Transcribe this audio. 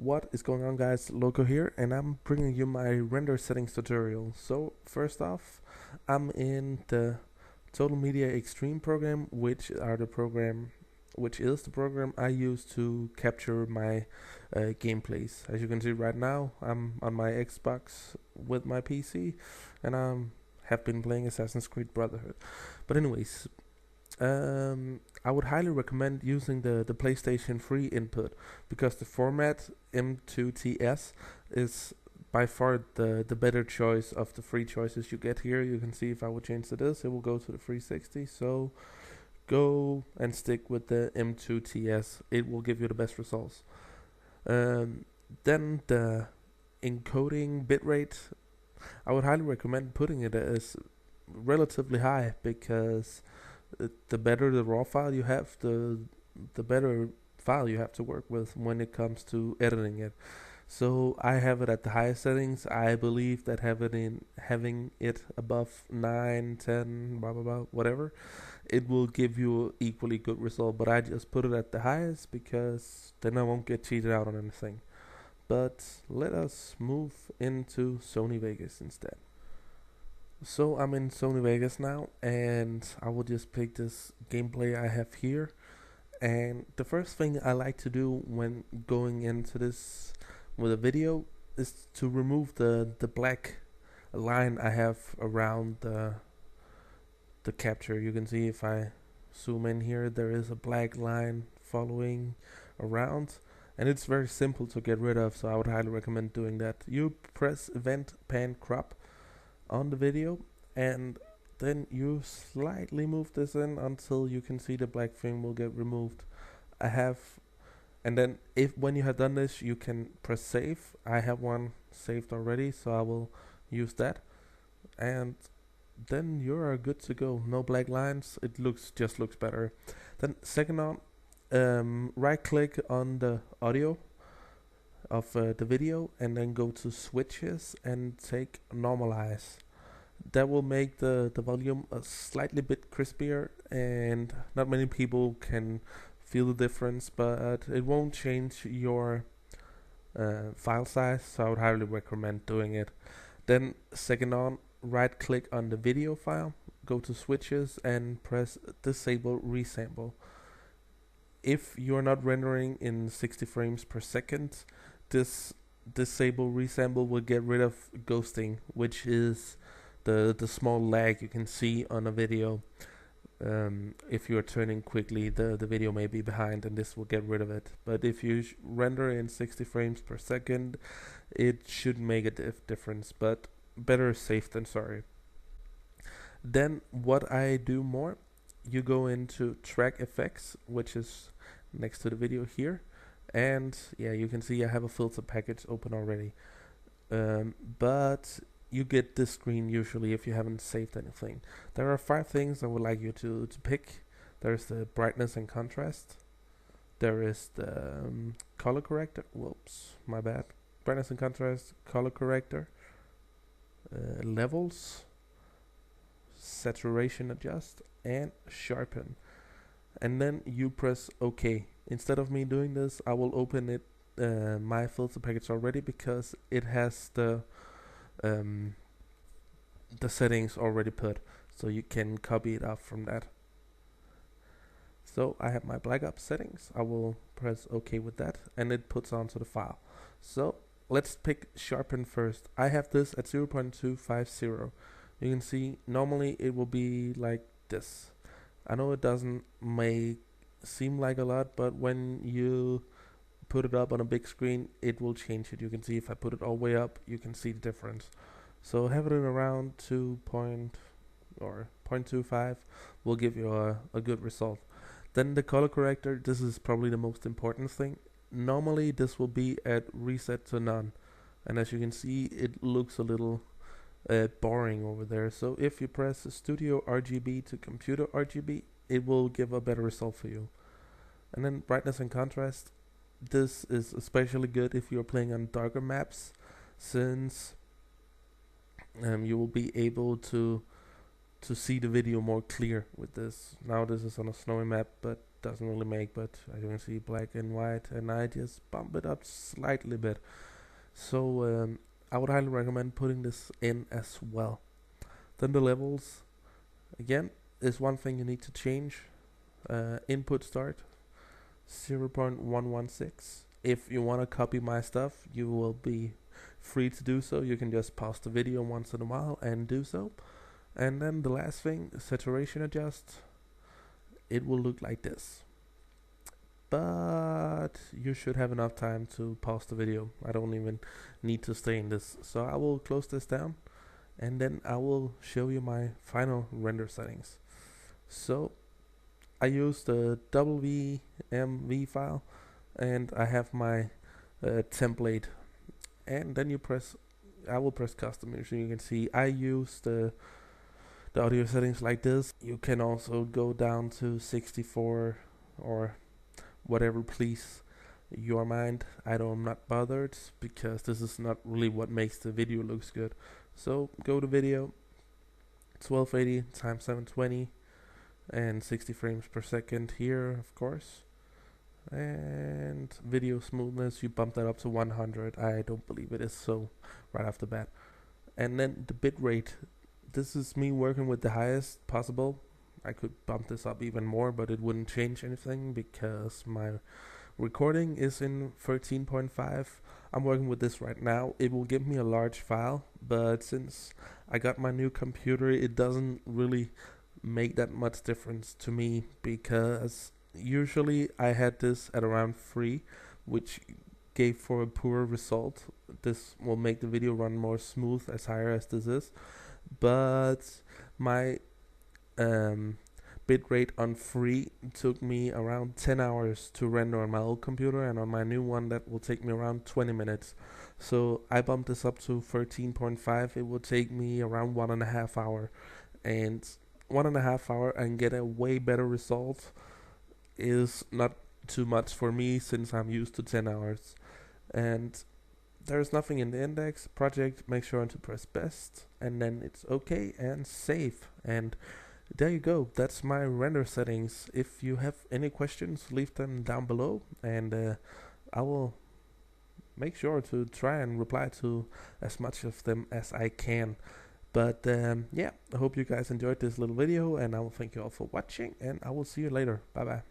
What is going on, guys? Loco here, and I'm bringing you my render settings tutorial. So first off, I'm in the Total Media Extreme program, which is the program I use to capture my gameplays. As you can see right now, I'm on my Xbox with my PC, and I have been playing Assassin's Creed Brotherhood. But anyways, I would highly recommend using the PlayStation 3 input because the format M2TS is by far the better choice of the three choices you get here. You can see if I would change to this, it will go to the 360. So go and stick with the M2TS. It will give you the best results. Then the encoding bitrate, I would highly recommend putting it as relatively high because the better the raw file you have, the better file you have to work with when it comes to editing it. So I have it at the highest settings. I believe that having it above 9, 10, blah blah blah, whatever, it will give you equally good result. But I just put it at the highest because then I won't get cheated out on anything. But let us move into Sony Vegas instead. So I'm in Sony Vegas now, and I will just pick this gameplay I have here. And the first thing I like to do when going into this with a video is to remove the black line I have around the capture. You can see if I zoom in here, there is a black line following around, and it's very simple to get rid of, so I would highly recommend doing that. You press Event Pan Crop on the video, and then you slightly move this in until you can see the black thing will get removed. And then if when you have done this, you can press save. I have one saved already, so I will use that, and then you are good to go. No black lines. It just looks better. Then second on, right click on the audio of the video, and then go to switches and take normalize. That will make the volume a slightly bit crispier, and not many people can feel the difference, but it won't change your file size, so I would highly recommend doing it. Then second on, right click on the video file, go to switches and press disable resample. If you're not rendering in 60 frames per second, this disable resample will get rid of ghosting, which is the small lag you can see on a video. If you're turning quickly, the video may be behind, and this will get rid of it. But if you render in 60 frames per second, it should make a difference, but better safe than sorry. Then what I do more, you go into track effects, which is next to the video here, and yeah, you can see I have a filter package open already, but you get this screen usually if you haven't saved anything. There are 5 things I would like you to pick. There's the brightness and contrast. There is the color corrector. Whoops, my bad. Brightness and contrast, color corrector, levels, saturation adjust, and sharpen. And then you press OK. Instead of me doing this, I will open it my filter package already because it has the settings already put, so you can copy it off from that. So I have my black ops settings. I will press OK with that, and it puts onto the file. So let's pick sharpen first. I have this at 0.250. You can see normally it will be like this. I know it may seem like a lot, but when you put it up on a big screen, it will change it. You can see if I put it all the way up, you can see the difference. So having it around 0.25 will give you a good result. Then the color corrector, this is probably the most important thing. Normally this will be at reset to none, and as you can see, it looks a little boring over there. So if you press Studio RGB to Computer RGB, it will give a better result for you. And then brightness and contrast, this is especially good if you're playing on darker maps, since you will be able to see the video more clear with this. Now this is on a snowy map, but doesn't really make, but as you can see, black and white, and I just bump it up slightly bit. So I would highly recommend putting this in as well. Then the levels, again, is one thing you need to change. Input start 0.116. If you want to copy my stuff, you will be free to do so. You can just pause the video once in a while and do so. And then the last thing, saturation adjust. It will look like this, but you should have enough time to pause the video. I don't even need to stay in this, so I will close this down and then I will show you my final render settings. So I use the WMV file and I have my template, and then I will press custom, so you can see I use the audio settings like this. You can also go down to 64 or whatever please your mind. I'm not bothered because this is not really what makes the video looks good. So go to video, 1280 times 720 and 60 frames per second here, of course. And video smoothness, you bump that up to 100. I don't believe it is so right off the bat. And then the bitrate, this is me working with the highest possible. I could bump this up even more, but it wouldn't change anything because my recording is in 13.5. I'm working with this right now. It will give me a large file, but since I got my new computer, it doesn't really make that much difference to me, because usually I had this at around 3, which gave for a poor result. This will make the video run more smooth as higher as this is, but my bitrate on 3 took me around 10 hours to render on my old computer, and on my new one that will take me around 20 minutes. So I bumped this up to 13.5. It will take me around 1.5 hours, and 1.5 hours and get a way better result is not too much for me since I'm used to 10 hours. And there's nothing in the index project. Make sure to press best, and then it's okay and save. And there you go. That's my render settings. If you have any questions, leave them down below, and I will make sure to try and reply to as much of them as I can. But yeah, I hope you guys enjoyed this little video, and I will thank you all for watching, and I will see you later. Bye bye.